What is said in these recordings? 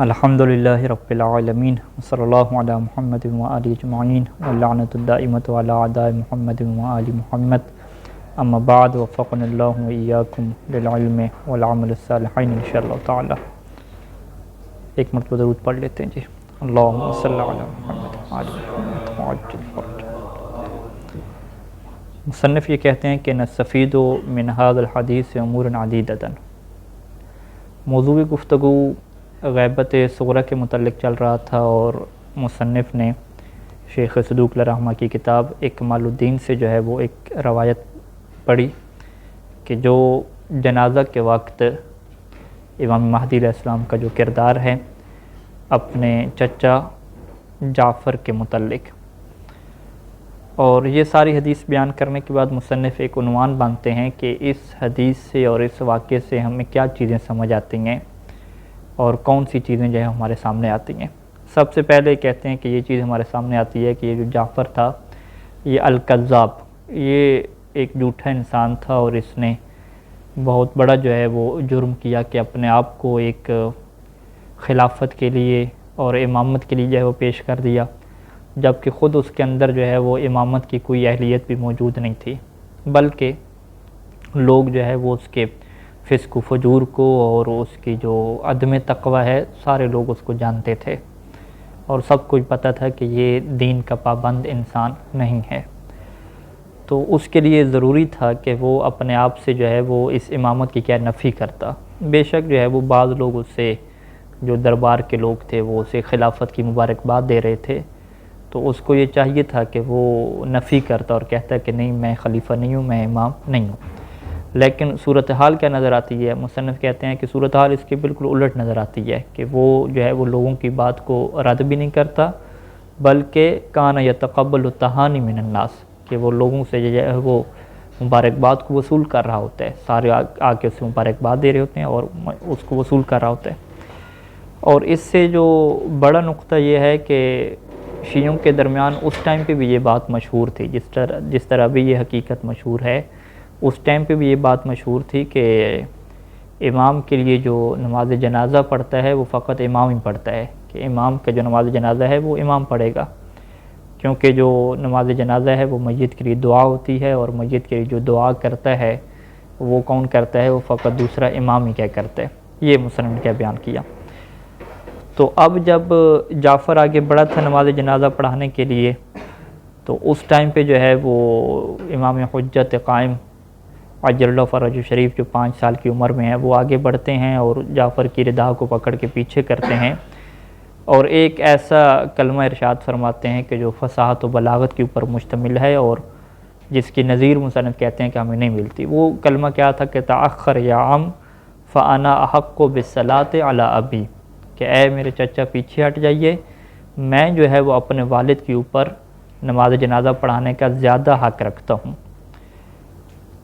الحمدللہ رب العالمین صلی اللہ علی محمد و آلہ اجمعین واللعنۃ الدائمۃ علی اعداء محمد و آل محمد اما بعد وفقنا اللہ و ایاکم للعلم والعمل الصالحین انشاءاللہ تعالی۔ ایک مرتبہ درود پڑھ لیتے ہیں جی۔ اللہم صلی علی محمد و آل محمد وعجل فرجہ۔ مصنف یہ کہتے ہیں کہ نستفید من ھذا الحدیث امور عدیدۃ۔ موضوع گفتگو غیبت صغریٰ کے متعلق چل رہا تھا اور مصنف نے شیخ صدوق علیہ رحمہ کی کتاب اکمال الدین سے جو ہے وہ ایک روایت پڑھی کہ جو جنازہ کے وقت امام مہدی علیہ السلام کا جو کردار ہے اپنے چچا جعفر کے متعلق، اور یہ ساری حدیث بیان کرنے کے بعد مصنف ایک عنوان باندھتے ہیں کہ اس حدیث سے اور اس واقعے سے ہمیں کیا چیزیں سمجھ آتی ہیں اور کون سی چیزیں جو ہے ہمارے سامنے آتی ہیں۔ سب سے پہلے کہتے ہیں کہ یہ چیز ہمارے سامنے آتی ہے کہ یہ جو جعفر تھا یہ الکذاب، یہ ایک جھوٹا انسان تھا اور اس نے بہت بڑا جو ہے وہ جرم کیا کہ اپنے آپ کو ایک خلافت کے لیے اور امامت کے لیے جو ہے وہ پیش کر دیا، جبکہ خود اس کے اندر جو ہے وہ امامت کی کوئی اہلیت بھی موجود نہیں تھی، بلکہ لوگ جو ہے وہ اس کے فسق و فجور کو اور اس کی جو عدم تقوی ہے سارے لوگ اس کو جانتے تھے اور سب کو پتہ تھا کہ یہ دین کا پابند انسان نہیں ہے۔ تو اس کے لیے ضروری تھا کہ وہ اپنے آپ سے جو ہے وہ اس امامت کی کیا نفی کرتا۔ بے شک جو ہے وہ بعض لوگ اس سے، جو دربار کے لوگ تھے وہ اسے خلافت کی مبارکباد دے رہے تھے، تو اس کو یہ چاہیے تھا کہ وہ نفی کرتا اور کہتا کہ نہیں میں خلیفہ نہیں ہوں، میں امام نہیں ہوں۔ لیکن صورتحال کیا نظر آتی ہے؟ مصنف کہتے ہیں کہ صورتحال اس کے بالکل الٹ نظر آتی ہے کہ وہ جو ہے وہ لوگوں کی بات کو رد بھی نہیں کرتا، بلکہ کان یتقبل التہانی من الناس، کہ وہ لوگوں سے جو ہے وہ مبارکباد کو وصول کر رہا ہوتا ہے، سارے آ کے اسے مبارکباد دے رہے ہوتے ہیں اور اس کو وصول کر رہا ہوتا ہے۔ اور اس سے جو بڑا نقطہ یہ ہے کہ شیعوں کے درمیان اس ٹائم پہ بھی یہ بات مشہور تھی، جس طرح بھی یہ حقیقت مشہور ہے، اس ٹائم پہ بھی یہ بات مشہور تھی کہ امام کے لیے جو نماز جنازہ پڑھتا ہے وہ فقط امام ہی پڑھتا ہے، کہ امام کا جو نماز جنازہ ہے وہ امام پڑھے گا، کیونکہ جو نماز جنازہ ہے وہ میت کے لیے دعا ہوتی ہے اور میت کے لیے جو دعا کرتا ہے وہ کون کرتا ہے؟ وہ فقط دوسرا امام ہی کیا کرتا ہے۔ یہ مصنف نے کیا بیان کیا۔ تو اب جب جعفر آگے بڑھا تھا نماز جنازہ پڑھانے کے لیے، تو اس ٹائم پہ جو ہے وہ امام حجت قائم عجل اللہ فرجہ شریف جو 5 سال کی عمر میں ہے وہ آگے بڑھتے ہیں اور جعفر کی ردا کو پکڑ کے پیچھے کرتے ہیں اور ایک ایسا کلمہ ارشاد فرماتے ہیں کہ جو فصاحت و بلاغت کے اوپر مشتمل ہے اور جس کی نظیر مصنف کہتے ہیں کہ ہمیں نہیں ملتی۔ وہ کلمہ کیا تھا کہ تأخر یا عم فانا احق بالصلاۃ علی ابی، کہ اے میرے چچا پیچھے ہٹ جائیے، میں جو ہے وہ اپنے والد کے اوپر نماز جنازہ پڑھانے کا زیادہ حق رکھتا ہوں۔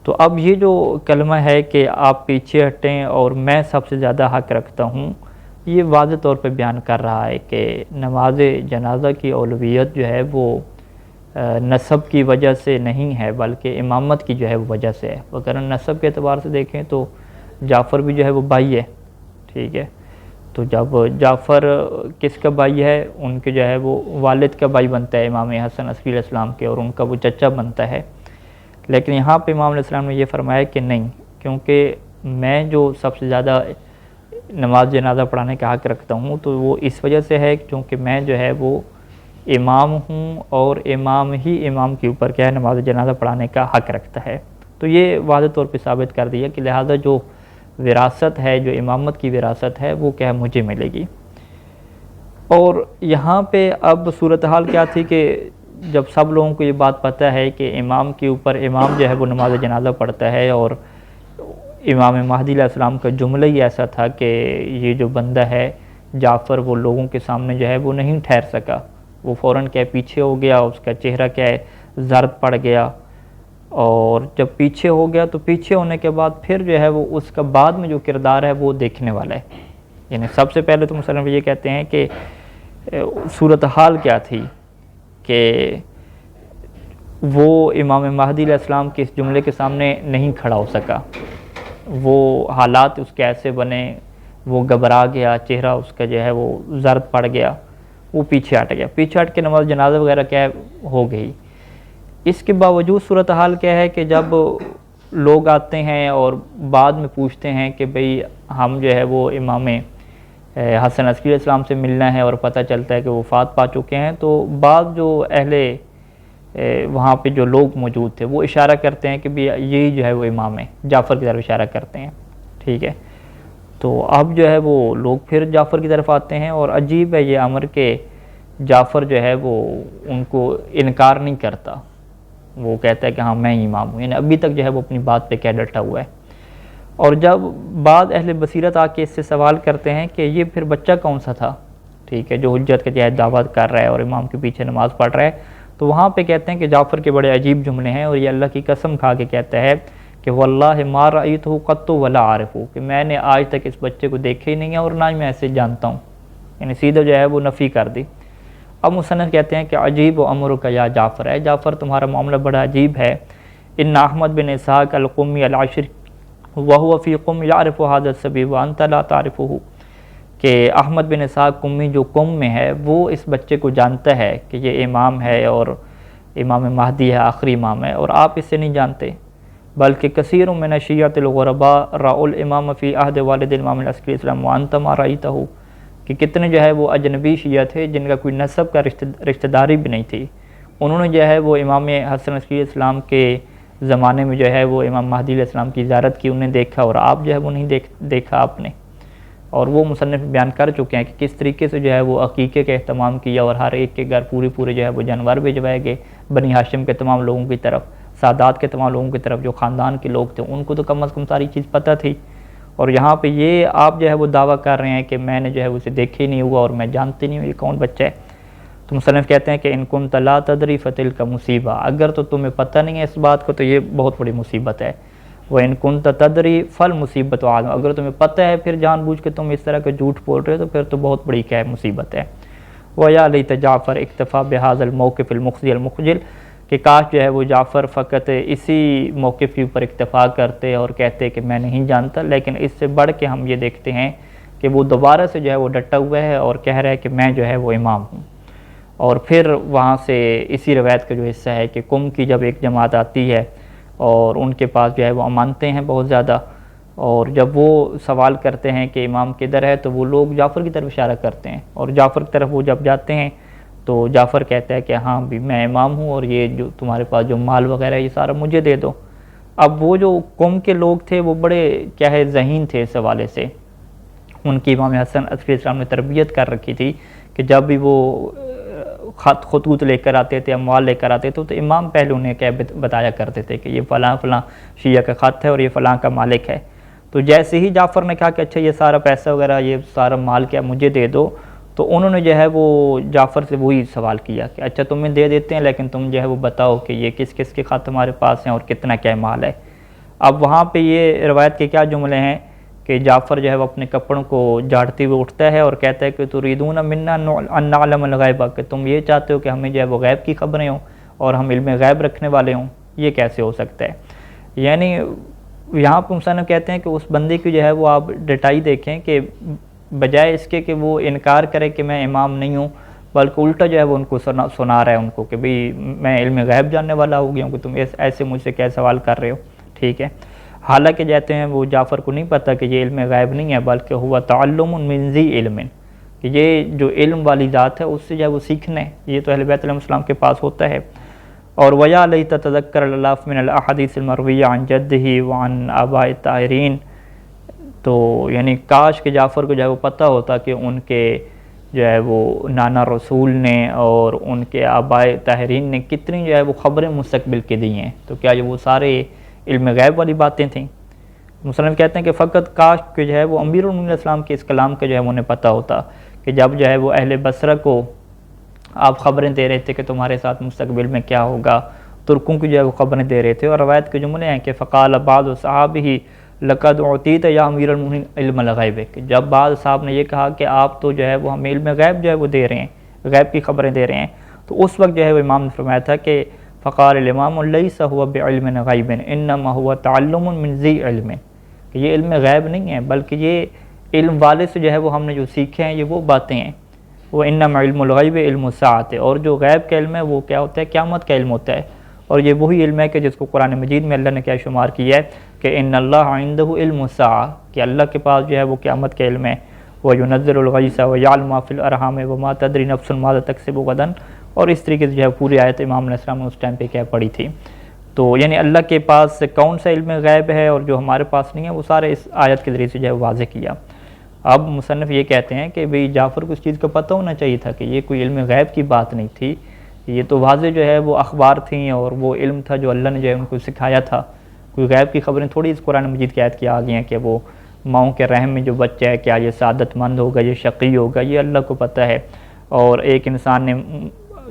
تو اب یہ جو کلمہ ہے کہ آپ پیچھے ہٹیں اور میں سب سے زیادہ حق رکھتا ہوں، یہ واضح طور پہ بیان کر رہا ہے کہ نماز جنازہ کی اولویت جو ہے وہ نسب کی وجہ سے نہیں ہے بلکہ امامت کی جو ہے وہ وجہ سے ہے۔ اگر نسب کے اعتبار سے دیکھیں تو جعفر بھی جو ہے وہ بھائی ہے، ٹھیک ہے، تو جب جعفر کس کا بھائی ہے؟ ان کے جو ہے وہ والد کا بھائی بنتا ہے امام حسن عسکری علیہ السلام کے، اور ان کا وہ چچا بنتا ہے۔ لیکن یہاں پہ امام علیہ السلام نے یہ فرمایا کہ نہیں، کیونکہ میں جو سب سے زیادہ نماز جنازہ پڑھانے کا حق رکھتا ہوں تو وہ اس وجہ سے ہے کیونکہ میں جو ہے وہ امام ہوں اور امام ہی امام کے اوپر کیا ہے نماز جنازہ پڑھانے کا حق رکھتا ہے۔ تو یہ واضح طور پہ ثابت کر دیا کہ لہذا جو وراثت ہے، جو امامت کی وراثت ہے وہ کیا مجھے ملے گی۔ اور یہاں پہ اب صورتحال کیا تھی کہ جب سب لوگوں کو یہ بات پتہ ہے کہ امام کے اوپر امام جو ہے وہ نماز جنازہ پڑھتا ہے، اور امام مہدی علیہ السلام کا جملہ ہی ایسا تھا کہ یہ جو بندہ ہے جعفر وہ لوگوں کے سامنے جو ہے وہ نہیں ٹھہر سکا، وہ فوراً کیا پیچھے ہو گیا، اس کا چہرہ کیا ہے زرد پڑ گیا، اور جب پیچھے ہو گیا تو پیچھے ہونے کے بعد پھر جو ہے وہ اس کا بعد میں جو کردار ہے وہ دیکھنے والا ہے۔ یعنی سب سے پہلے تو مصنف یہ کہتے ہیں کہ صورتحال کیا تھی کہ وہ امام مہدی علیہ السلام کے اس جملے کے سامنے نہیں کھڑا ہو سکا، وہ حالات اس کے ایسے بنے، وہ گھبرا گیا، چہرہ اس کا جو ہے وہ زرد پڑ گیا، وہ پیچھے ہٹ گیا، پیچھے ہٹ کے نماز جنازہ وغیرہ کیا ہو گئی۔ اس کے باوجود صورتحال کیا ہے کہ جب لوگ آتے ہیں اور بعد میں پوچھتے ہیں کہ بھئی ہم جو ہے وہ امام حسن عسکری علیہ السلام سے ملنا ہے اور پتہ چلتا ہے کہ وہ وفات پا چکے ہیں، تو بعض جو اہل وہاں پہ جو لوگ موجود تھے وہ اشارہ کرتے ہیں کہ بھی یہی جو ہے وہ امام ہے، جعفر کی طرف اشارہ کرتے ہیں، ٹھیک ہے۔ تو اب جو ہے وہ لوگ پھر جعفر کی طرف آتے ہیں، اور عجیب ہے یہ امر کہ جعفر جو ہے وہ ان کو انکار نہیں کرتا، وہ کہتا ہے کہ ہاں میں امام ہوں، یعنی ابھی تک جو ہے وہ اپنی بات پہ کہہ ڈٹا ہوا ہے۔ اور جب بعض اہل بصیرت آ کے اس سے سوال کرتے ہیں کہ یہ پھر بچہ کون سا تھا، ٹھیک ہے، جو حجت کے تحت دعوت کر رہا ہے اور امام کے پیچھے نماز پڑھ رہا ہے، تو وہاں پہ کہتے ہیں کہ جعفر کے بڑے عجیب جملے ہیں، اور یہ اللہ کی قسم کھا کے کہتا ہے کہ واللہ ما رأیتہ قط ولا عارفہ، کہ میں نے آج تک اس بچے کو دیکھا ہی نہیں ہے اور نہ ہی میں ایسے جانتا ہوں، یعنی سیدھا جو ہے وہ نفی کر دی۔ اب مصنف کہتے ہیں کہ عجیب و امرک یا جعفر، ہے جعفر تمہارا معاملہ بڑا عجیب ہے۔ ان احمد بن اسحاق القمی العاشر وهو فی قم یعرف هذا الصبی وانت لا تعرفہ، کہ احمد بن اسحاق قمی جو قم میں ہے وہ اس بچے کو جانتا ہے کہ یہ امام ہے اور امام مہدی ہے، آخری امام ہے، اور آپ اسے نہیں جانتے۔ بلکہ کثیر من الشیعۃ الغرباء رأوا الامام فی عہد والد الامام العسکری السلام وانت ما رأیتہ، کہ کتنے جو ہے وہ اجنبی شیعہ تھے جن کا کوئی نسب کا رشتہ داری بھی نہیں تھی، انہوں نے جو ہے وہ امام حسن عسکری السلام کے زمانے میں جو ہے وہ امام مہدی علیہ السلام کی زیارت کی، انہیں دیکھا، اور آپ جو ہے وہ نہیں دیکھا آپ نے۔ اور وہ مصنف بیان کر چکے ہیں کہ کس طریقے سے جو ہے وہ عقیقے کا اہتمام کیا، اور ہر ایک کے گھر پورے جو ہے وہ جانور بھجوائے گئے، بنی ہاشم کے تمام لوگوں کی طرف، سادات کے تمام لوگوں کی طرف، جو خاندان کے لوگ تھے ان کو تو کم از کم ساری چیز پتہ تھی، اور یہاں پہ یہ آپ جو ہے وہ دعویٰ کر رہے ہیں کہ میں نے جو ہے اسے دیکھے ہی نہیں ہوا اور میں جانتے نہیں ہوں یہ کون بچہ ہے۔ تو مصنف کہتے ہیں کہ ان کنت لا تدری فتلک مصیبہ، اگر تو تمہیں پتہ نہیں ہے اس بات کو تو یہ بہت بڑی مصیبت ہے۔ وَإِن كُنْتَ تَدْرِي فَالْمُصِیبَةُ عَظِیمَةٌ، اگر تمہیں پتہ ہے پھر جان بوجھ کے تم اس طرح کا جھوٹ بول رہے ہو تو پھر تو بہت بڑی کیا مصیبت ہے۔ وَيَا لَيْتَ جَعْفَرَ اکتفیٰ بِهَذَا الْمَوْقِفِ الْمُخْزِي الْمُخْجِلِ، کہ کاش جو ہے وہ جعفر فقط اسی موقف کے اوپر اکتفا کرتے اور کہتے کہ میں نہیں جانتا، لیکن اس سے بڑھ کے ہم یہ دیکھتے ہیں کہ وہ دوبارہ سے جو ہے وہ ڈٹا ہوا ہے اور کہہ رہا ہے کہ میں جو ہے وہ امام ہوں۔ اور پھر وہاں سے اسی روایت کا جو حصہ ہے کہ قم کی جب ایک جماعت آتی ہے اور ان کے پاس جو ہے وہ امانتیں ہیں بہت زیادہ، اور جب وہ سوال کرتے ہیں کہ امام کدھر ہے تو وہ لوگ جعفر کی طرف اشارہ کرتے ہیں، اور جعفر کی طرف وہ جب جاتے ہیں تو جعفر کہتا ہے کہ ہاں بھی میں امام ہوں، اور یہ جو تمہارے پاس جو مال وغیرہ ہے یہ سارا مجھے دے دو۔ اب وہ جو قوم کے لوگ تھے وہ بڑے کیا ہے ذہین تھے اس حوالے سے، ان کی امام حسن عسکری السلام نے تربیت کر رکھی تھی کہ جب بھی وہ خطوط لے کر آتے تھے، اموال لے کر آتے تھے تو امام پہلے انہیں کیا بتایا کرتے تھے کہ یہ فلاں فلاں شیعہ کا خط ہے اور یہ فلاں کا مالک ہے۔ تو جیسے ہی جعفر نے کہا کہ اچھا یہ سارا پیسہ وغیرہ یہ سارا مال کیا مجھے دے دو، تو انہوں نے جو ہے وہ جعفر سے وہی سوال کیا کہ اچھا تمہیں دے دیتے ہیں لیکن تم جو ہے وہ بتاؤ کہ یہ کس کس کے خط ہمارے پاس ہیں اور کتنا کیا مال ہے۔ اب وہاں پہ یہ روایت کے کیا جملے ہیں کہ جعفر جو ہے وہ اپنے کپڑوں کو جھاڑتے ہوئے اٹھتا ہے اور کہتا ہے کہ تریدون منا ان نعلم الغیب، کہ تم یہ چاہتے ہو کہ ہمیں جو ہے وہ غیب کی خبریں ہوں اور ہم علم غیب رکھنے والے ہوں، یہ کیسے ہو سکتا ہے؟ یعنی یہاں پہ مصنف کہتے ہیں کہ اس بندے کی جو ہے وہ آپ ڈٹائی دیکھیں کہ بجائے اس کے کہ وہ انکار کرے کہ میں امام نہیں ہوں، بلکہ الٹا جو ہے وہ ان کو سنا رہا ہے ان کو کہ بھئی میں علم غیب جاننے والا ہو گیا ہوں کہ تم ایسے مجھ سے کیا سوال کر رہے ہو، ٹھیک ہے۔ حالانکہ جاتے ہیں وہ جعفر کو نہیں پتہ کہ یہ علم غیب نہیں ہے بلکہ ہوا تعلم من ذی علم، کہ یہ جو علم والی ذات ہے اس سے جو ہے وہ سیکھنے، یہ تو اہل بیت علیہ السلام کے پاس ہوتا ہے۔ اور وَيَا لَيْتَ تَذَكَّرَ الْأَلَافَ مِنَ الْأَحَادِيثِ الْمَرْوِيَّةِ عَنْ جَدِّهِ وَعَنْ آبَاءِ الطاہرین، تو یعنی کاش کہ جعفر کو جو ہے وہ پتہ ہوتا کہ ان کے جو ہے وہ نانا رسول نے اور ان کے آباء طاہرین نے کتنی جو ہے وہ خبریں مستقبل کے دی ہیں، تو کیا یہ وہ سارے علم غیب والی باتیں تھیں؟ مصنف کہتے ہیں کہ فقط کاش کہ جو ہے وہ امیر المومنین علیہ السلام کے اس کلام کا جو ہے انہیں پتہ ہوتا کہ جب جو ہے وہ اہل بصرہ کو آپ خبریں دے رہے تھے کہ تمہارے ساتھ مستقبل میں کیا ہوگا، ترکوں کی جو ہے وہ خبریں دے رہے تھے، اور روایت کے جملے ہیں کہ فقال بعض صحابہ لقد اعطیت یا امیر المومنین علم الغیب، کہ جب بعض صاحب نے یہ کہا کہ آپ تو جو ہے وہ ہمیں علم غیب جو ہے وہ دے رہے ہیں، غیب کی خبریں دے رہے ہیں، تو اس وقت جو ہے وہ امام نے فرمایا تھا کہ فقال الامام لیس هو بعلم غیب انما هو تعلم من ذی علم، کہ یہ علم غیب نہیں ہے بلکہ یہ علم والے سے جو ہے وہ ہم نے جو سیکھے ہیں یہ وہ باتیں ہیں، وہ انما علم الغیب علم الساعۃ، اور جو غیب کا علم ہے وہ کیا ہوتا ہے؟ قیامت کا علم ہوتا ہے، اور یہ وہی علم ہے کہ جس کو قرآن مجید میں اللہ نے کیا شمار کیا ہے کہ ان اللہ عندہ علم الساعہ، کہ اللہ کے پاس جو ہے وہ قیامت کا علم ہے، وَيُنَزِّلُ الْغَيْثَ وَيَعْلَمُ مَا فِي الْأَرْحَامِ وَمَا تَدْرِي نَفْسٌ مَاذَا تَكْسِبُ غَدًا، اور اس طریقے سے جو ہے پوری آیت امام علیہ السلام نے اس ٹائم پہ کیا پڑھی تھی۔ تو یعنی اللہ کے پاس کون سا علم غیب ہے اور جو ہمارے پاس نہیں ہے، وہ سارے اس آیت کے ذریعے سے جو ہے واضح کیا۔ اب مصنف یہ کہتے ہیں کہ بھئی جعفر کو اس چیز کا پتہ ہونا چاہیے تھا کہ یہ کوئی علم غیب کی بات نہیں تھی، یہ تو واضح جو ہے وہ اخبار تھیں اور وہ علم تھا جو اللہ نے جو ہے ان کو سکھایا تھا۔ کوئی غیب کی خبریں تھوڑی اس قرآن مجید کی آیت کی آ گئی ہیں کہ وہ ماؤں کے رحم میں جو بچہ ہے کیا یہ سعادت مند ہوگا، یہ شقی ہوگا، یہ اللہ کو پتہ ہے، اور ایک انسان نے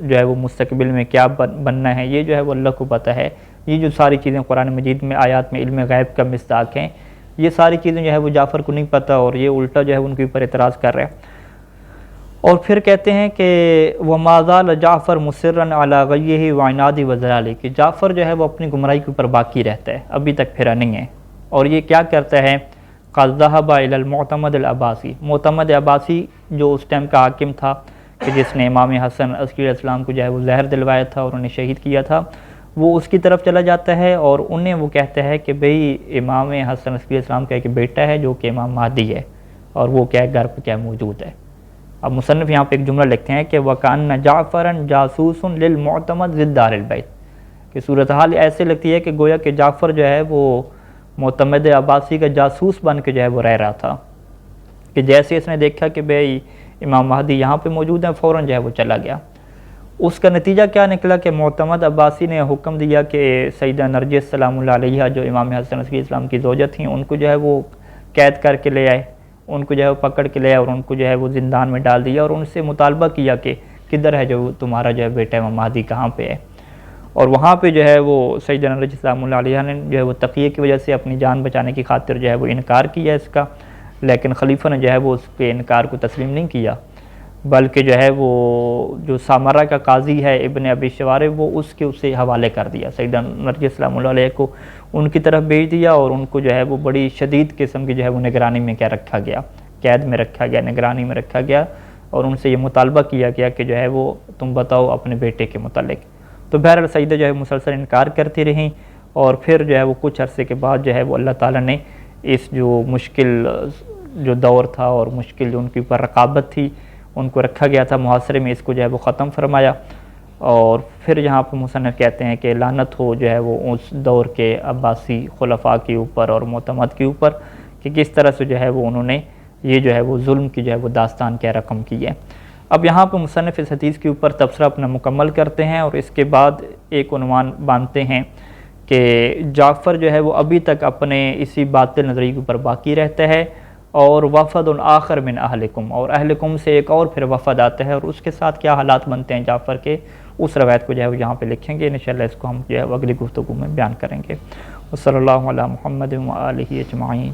جو ہے وہ مستقبل میں کیا بننا ہے یہ جو ہے وہ اللہ کو پتہ ہے۔ یہ جو ساری چیزیں قرآن مجید میں آیات میں علم غیب کا مصداق ہیں، یہ ساری چیزیں جو ہے وہ جعفر کو نہیں پتہ، اور یہ الٹا جو ہے ان کے اوپر اعتراض کر رہے ہیں۔ اور پھر کہتے ہیں کہ وَمَا زَالَ جعفر مُصِرًّا عَلَىٰ غَيِّهِ وَعِنَادِ وَضَلَالِهِ، کہ جعفر جو ہے وہ اپنی گمراہی کے اوپر باقی رہتا ہے، ابھی تک پھرا نہیں ہے، اور یہ کیا کرتا ہے؟ قَدْ ذَهَبَ إِلَى الْمُعْتَمَدِ الْعَبَاسِي، معتمد عباسی جو اس ٹائم کا حاکم تھا کہ جس نے امام حسن عسکری علیہ السلام کو جو ہے وہ زہر دلوایا تھا اور انہیں شہید کیا تھا، وہ اس کی طرف چلا جاتا ہے اور انہیں وہ کہتا ہے کہ بھئی امام حسن عسکری علیہ السلام کا ایک بیٹا ہے جو کہ امام مہدی ہے، اور وہ کیا ہے گھر پہ کیا موجود ہے۔ اب مصنف یہاں پہ ایک جملہ لکھتے ہیں کہ وَكَأَنَّ جَعْفَرًا جَاسُوسٌ لِلْمُعْتَمَدِ ذِي الدَّارِ الْبَيْتِ، کہ صورتحال ایسے لگتی ہے کہ گویا کہ جعفر جو ہے وہ معتمد عباسی کا جاسوس بن کے جو ہے وہ رہ رہا تھا، کہ جیسے اس نے دیکھا کہ بھئی امام مہدی یہاں پہ موجود ہیں، فوراً جو ہے وہ چلا گیا۔ اس کا نتیجہ کیا نکلا کہ معتمد عباسی نے حکم دیا کہ سیدہ نرجس سلام اللہ علیہ جو امام حسن عسکری اسلام کی زوجہ تھیں، ان کو جو ہے وہ قید کر کے لے آئے، ان کو جو ہے وہ پکڑ کے لے آئے اور ان کو جو ہے وہ زندان میں ڈال دیا، اور ان سے مطالبہ کیا کہ کدھر ہے جو تمہارا جو ہے بیٹا امام مہدی کہاں پہ ہے۔ اور وہاں پہ جو ہے وہ سیدہ نرجس سلام اللہ علیہ نے جو ہے وہ تقیہ کی وجہ سے اپنی جان بچانے کی خاطر جو ہے وہ انکار کیا اس کا، لیکن خلیفہ نے جو ہے وہ اس کے انکار کو تسلیم نہیں کیا، بلکہ جو ہے وہ جو سامرہ کا قاضی ہے ابن ابی شوارب، وہ اسے حوالے کر دیا، سیدہ نرجس سلام اللہ علیہ کو ان کی طرف بھیج دیا، اور ان کو جو ہے وہ بڑی شدید قسم کی جو ہے وہ نگرانی میں کیا رکھا گیا، قید میں رکھا گیا، نگرانی میں رکھا گیا، اور ان سے یہ مطالبہ کیا گیا کہ جو ہے وہ تم بتاؤ اپنے بیٹے کے متعلق۔ تو بہرحال سیدہ جو ہے مسلسل انکار کرتی رہیں، اور پھر جو ہے وہ کچھ عرصے کے بعد جو ہے وہ اللہ تعالیٰ نے اس جو مشکل جو دور تھا اور مشکل جو ان کے اوپر رقابت تھی، ان کو رکھا گیا تھا محاصرے میں، اس کو جو ہے وہ ختم فرمایا۔ اور پھر یہاں پہ مصنف کہتے ہیں کہ لعنت ہو جو ہے وہ اس دور کے عباسی خلفاء کے اوپر اور معتمد کے اوپر، کہ کس طرح سے جو ہے وہ انہوں نے یہ جو ہے وہ ظلم کی جو ہے وہ داستان کیا رقم کی ہے۔ اب یہاں پہ مصنف اس حدیث کے اوپر تبصرہ اپنا مکمل کرتے ہیں، اور اس کے بعد ایک عنوان باندھتے ہیں کہ جعفر جو ہے وہ ابھی تک اپنے اسی باطل نظریے کے اوپر باقی رہتا ہے، اور وفد آخر من اہلکم، اور اہلکم سے ایک اور پھر وفد آتا ہے، اور اس کے ساتھ کیا حالات بنتے ہیں جعفر کے، اس روایت کو جو ہے وہ یہاں پہ لکھیں گے، انشاءاللہ اس کو ہم جو ہے اگلی گفتگو میں بیان کریں گے۔ وصلی اللہ علی محمد و آلہ اجمعین۔